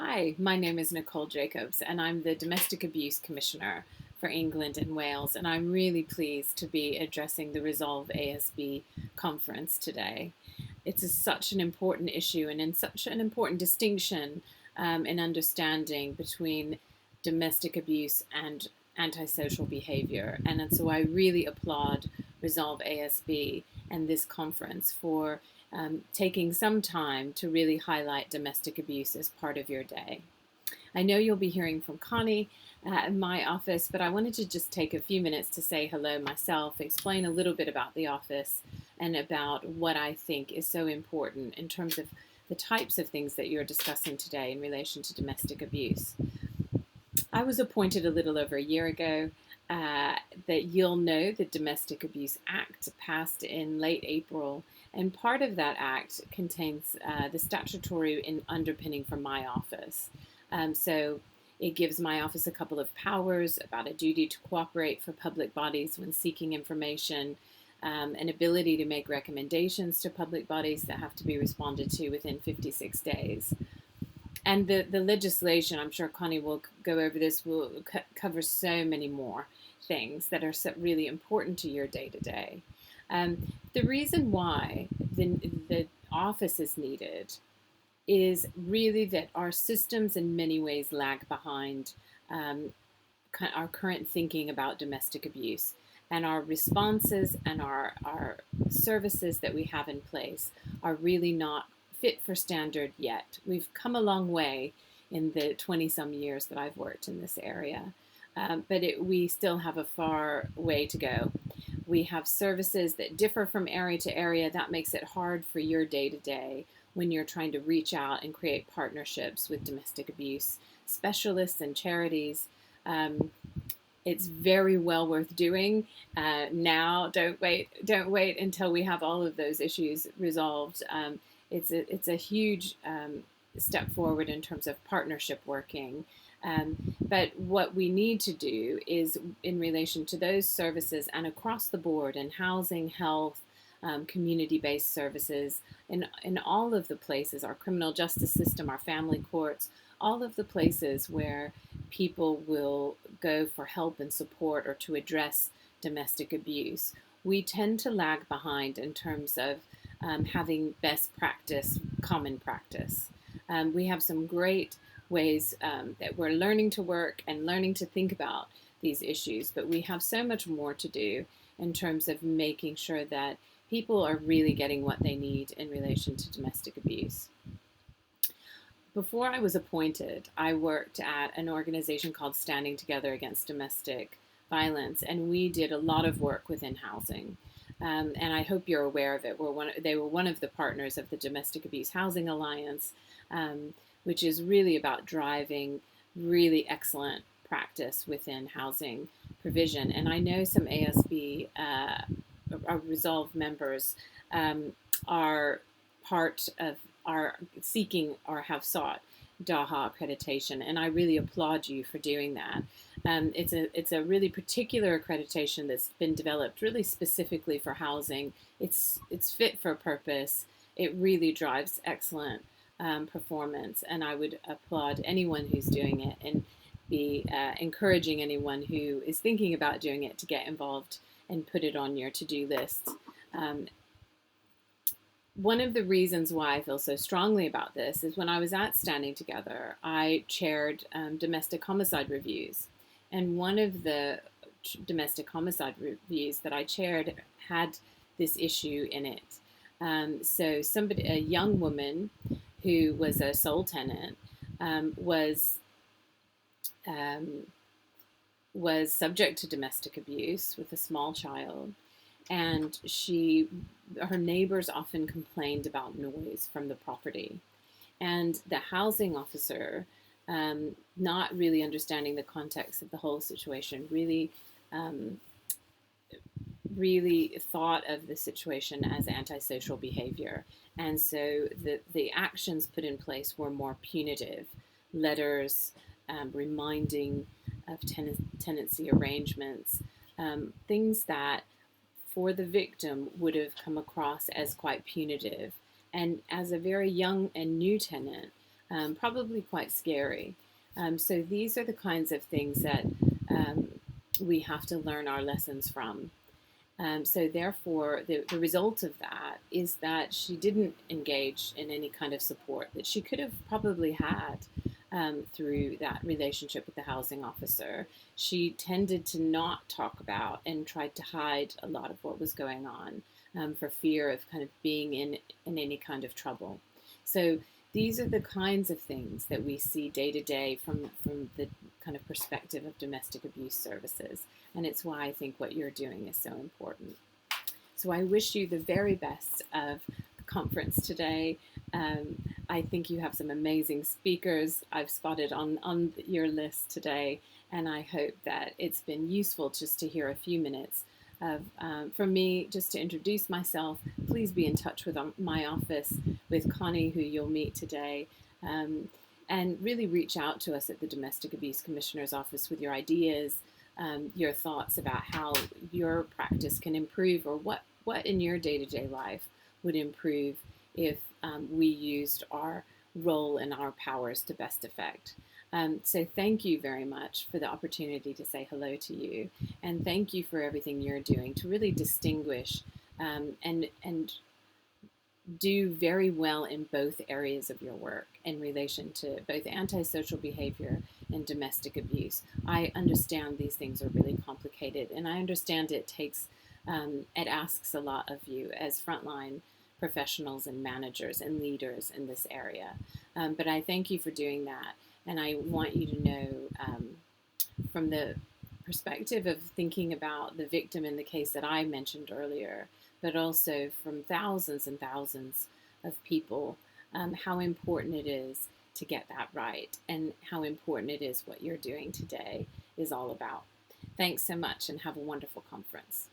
Hi, my name is Nicole Jacobs, and I'm the Domestic Abuse Commissioner for England and Wales, and I'm really pleased to be addressing the Resolve ASB conference today. Such an important issue and in such an important distinction in understanding between domestic abuse and antisocial behavior. And so I really applaud Resolve ASB and this conference for taking some time to really highlight domestic abuse as part of your day. I know you'll be hearing from Connie in my office, but I wanted to just take a few minutes to say hello myself, explain a little bit about the office and about what I think is so important in terms of the types of things that you're discussing today in relation to domestic abuse. I was appointed a little over a year ago. That you'll know the Domestic Abuse Act passed in late April, and part of that act contains the statutory underpinning for my office. So it gives my office a couple of powers about a duty to cooperate for public bodies when seeking information, an ability to make recommendations to public bodies that have to be responded to within 56 days. And the legislation, I'm sure Connie will go over this, will cover so many more things that are really important to your day to day. The reason why the office is needed is really that our systems in many ways lag behind our current thinking about domestic abuse. And our responses and our services that we have in place are really not fit for standard yet. We've come a long way in the 20-some years that I've worked in this area, but we still have a far way to go. We have services that differ from area to area. That makes it hard for your day-to-day when you're trying to reach out and create partnerships with domestic abuse specialists and charities. It's very well worth doing now. Don't wait until we have all of those issues resolved. It's a huge step forward in terms of partnership working. But what we need to do is, in relation to those services and across the board in housing, health, community-based services, in all of the places, our criminal justice system, our family courts, all of the places where people will go for help and support or to address domestic abuse, we tend to lag behind in terms of having best practice, common practice. We have some great ways that we're learning to work and learning to think about these issues, but we have so much more to do in terms of making sure that people are really getting what they need in relation to domestic abuse. Before I was appointed, I worked at an organization called Standing Together Against Domestic Violence, and we did a lot of work within housing. And I hope you're aware of it. They were one of the partners of the Domestic Abuse Housing Alliance, which is really about driving really excellent practice within housing provision. And I know some ASB Resolve members are part of are seeking or have sought DAHA accreditation, and I really applaud you for doing that. It's a really particular accreditation that's been developed really specifically for housing. It's fit for purpose. It really drives excellent performance, and I would applaud anyone who's doing it and be encouraging anyone who is thinking about doing it to get involved and put it on your to-do list. One of the reasons why I feel so strongly about this is when I was at Standing Together, I chaired domestic homicide reviews. And one of the domestic homicide reviews that I chaired had this issue in it. So a young woman who was a sole tenant was subject to domestic abuse with a small child. And her neighbors often complained about noise from the property. And the housing officer, not really understanding the context of the whole situation, really thought of the situation as antisocial behavior. And so the actions put in place were more punitive. Letters, reminding of tenancy arrangements, things that for the victim would have come across as quite punitive. And as a very young and new tenant, probably quite scary. So these are the kinds of things that um, we have to learn our lessons from. So therefore, the result of that is that she didn't engage in any kind of support that she could have probably had through that relationship with the housing officer. She tended to not talk about and tried to hide a lot of what was going on for fear of kind of being in any kind of trouble. So these are the kinds of things that we see day to day from the kind of perspective of domestic abuse services. And it's why I think what you're doing is so important. So I wish you the very best of the conference today. I think you have some amazing speakers I've spotted on your list today, and I hope that it's been useful just to hear a few minutes of, from me, just to introduce myself. Please be in touch with my office, with Connie, who you'll meet today. And really reach out to us at the Domestic Abuse Commissioner's Office with your ideas, your thoughts about how your practice can improve, or what in your day-to-day life would improve if we used our role and our powers to best effect. So thank you very much for the opportunity to say hello to you, and thank you for everything you're doing to really distinguish and do very well in both areas of your work in relation to both antisocial behavior and domestic abuse. I understand these things are really complicated, and I understand it asks a lot of you as frontline professionals and managers and leaders in this area. But I thank you for doing that, and I want you to know from the perspective of thinking about the victim in the case that I mentioned earlier, but also from thousands and thousands of people, how important it is to get that right, and how important it is what you're doing today is all about. Thanks so much, and have a wonderful conference.